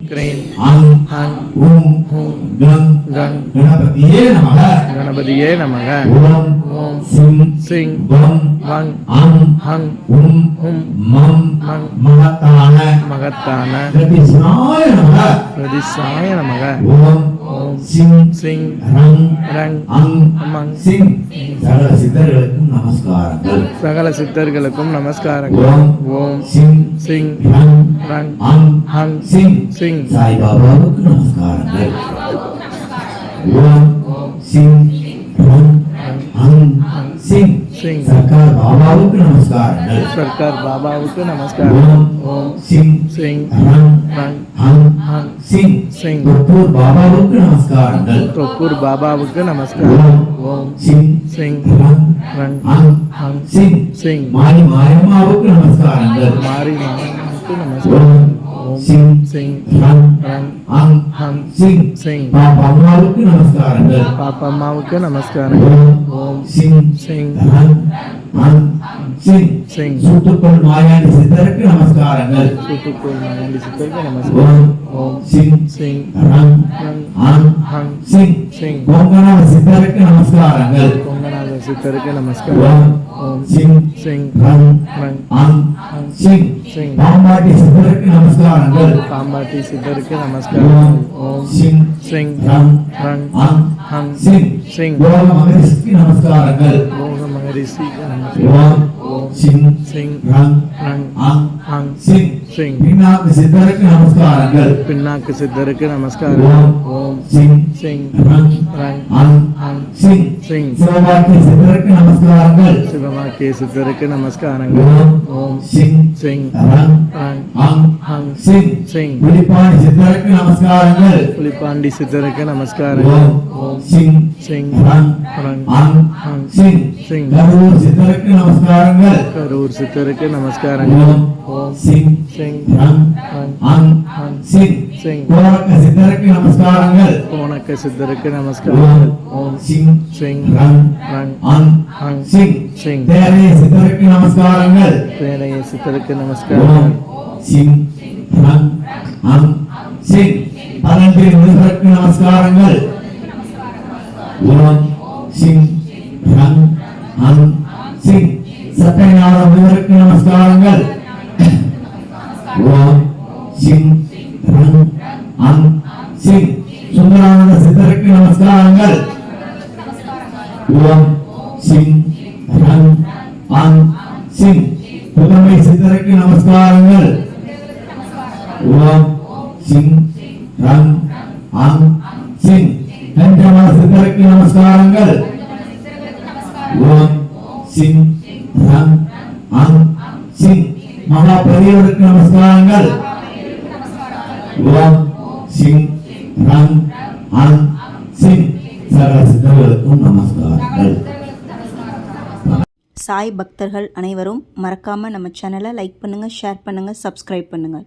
क्रीं अं हं ॐ हुं गं गं गणपतिये नमः गणपतिये नमः ॐ सिं सिं वं वं अं हं हुं हुं मं मं महतान महत्तान प्रतिष्ठाय नमः प्रदिशाय नमः ॐ सिं सिं रं रं अं मं सिं சகல சித்தர்களுக்கும் நமஸ்காரங்கள் சகல சித்தர்களுக்கும் நமஸ்காரங்கள் ஓம் சிங் சிங் ரங் ரங் அங் ஹங் சிங் சிங் சாய்பாபாவுக்கு நமஸ்காரங்கள் ஓம் சிங் ரங் அங் சிங் சிங் சர்க்கார் பாபாவுக்கு நமஸ்காரங்கள் சர்க்கார் பாபாவுக்கு நமஸ்காரம் ஓம் சிங் சிங் ரங் ரங் அங் ஹங் சிங் சிங் தொப்பூர் பாபாவுக்கு நமஸ்காரங்கள் தொப்பூர் பாபாவுக்கு நமஸ்காரம் ஓம் சிங் சிங் ரங் ரங் அங் ஹங் சிங் சிங் மாரி மாயம்மாவுக்கு நமஸ்காரங்கள் மாரி மாமனுக்கு நமஸ்காரம் ஓம் சிங் சிங் ரங் ரங் அங் ஹங் சிங் சிங் பாப்பாவுக்கு நமஸ்காரங்கள் பாப்பம்மாவுக்கு நமஸ்காரம் ஓம் சிங் சிங் ரங் அங் சிங் சிங் சூத்துக்குள் மாயாண்டி சித்தருக்கு நமஸ்காரங்கள் சூத்துக்குள் மாயாண்டி சித்தருக்கு நமஸ்காரம் ஓம் சிங் சிங் ரங் ரங் அங் ஹங் சிங் சிங் கோங்கநாத சித்தருக்கு நமஸ்காரங்கள் கொங்கநாத சித்தருக்கு நமஸ்காரம் ஓம் சிங் சிங் ரங் ரங் அங் ஹங் சிங் சிங் பாம்பாட்டி சித்தருக்கு நமஸ்காரங்கள் பாம்பாட்டி சித்தருக்கு நமஸ்காரம் ஓம் சிங் சிங் ரங் ரங் அங் ஹங் சிங் சிங் யோக மகரிஷிக்கு நமஸ்காரங்கள் யோக மகரிஷிக்கு நமஸ்காரம் ஓம் சிங் சிங் ரங் ரங் அங் ஹங் சிங் சிங் பின்னாக்கு சித்தருக்கு நமஸ்காரங்கள் பின்னாக்கு சித்தருக்கு நமஸ்காரம் ஓம் சிங் சிங் ரங் ரங் அங் ஹங் சிங் சிங் சிவபாக்கி சித்தருக்கு நமஸ்காரங்கள் சிவமாக்கிய சித்தருக்கு நமஸ்காரங்கள் ஓம் சிங் சிங் ரங் ரங் அங் ஹங் சிங் சிங் விழிப்பாணி சித்தருக்கு நமஸ்காரங்கள் புலிப்பாண்டி சித்தருக்கு நமஸ்காரங்கள் ஓம் சிங் சிங் ரங் ரங் அங் ஹங் சிங் சிங் கரூர் சித்தருக்கு நமஸ்காரங்கள் கரூர் சித்தருக்கு நமஸ்காரங்கள் ஓம் சிங் சிங் ரங் ரங் அங் ஹங் சிங் சிங் கோரக்க சித்தருக்கு நமஸ்காரங்கள் கோணக்க சித்தருக்கு நமஸ்காரங்கள் ஓம் சிங் சிங் ரங் ரங் அங் ஹங் சிங் சிங் தேரைய சித்தருக்கு நமஸ்காரங்கள் பேரைய சித்தருக்கு நமஸ்காரங்கள் சிங் ரங் அங் சிங் பதஞ்சலி முனிவருக்கு நமஸ்காரங்கள் ஓம் சிங் ரங் அங் சிங் சத்யநாத முனிவருக்கு நமஸ்காரங்கள் ஓம் சிங் ரங் அங் சிங் சுந்தரானந்த சித்தருக்கு நமஸ்காரங்கள் ஓம் சிங் ரங் அங் சிங் புதுமை சித்தருக்கு நமஸ்காரங்கள் ஓம் சிங் ரங் அங் சிங் கஞ்சமல சித்தருக்கு நமஸ்காரங்கள் ஓம் சிங் ரங் அங் சிங் மகா பெரியவருக்கு நமஸ்காரங்கள் ஓம் சிங் ரங் அங் சிங் சகல சித்தர்களுக்கும் நமஸ்காரங்கள். சாய் பக்தர்கள் அனைவரும் மறக்காமல் நம்ம சேனலை லைக் பண்ணுங்கள், ஷேர் பண்ணுங்கள், சப்ஸ்கிரைப் பண்ணுங்கள்.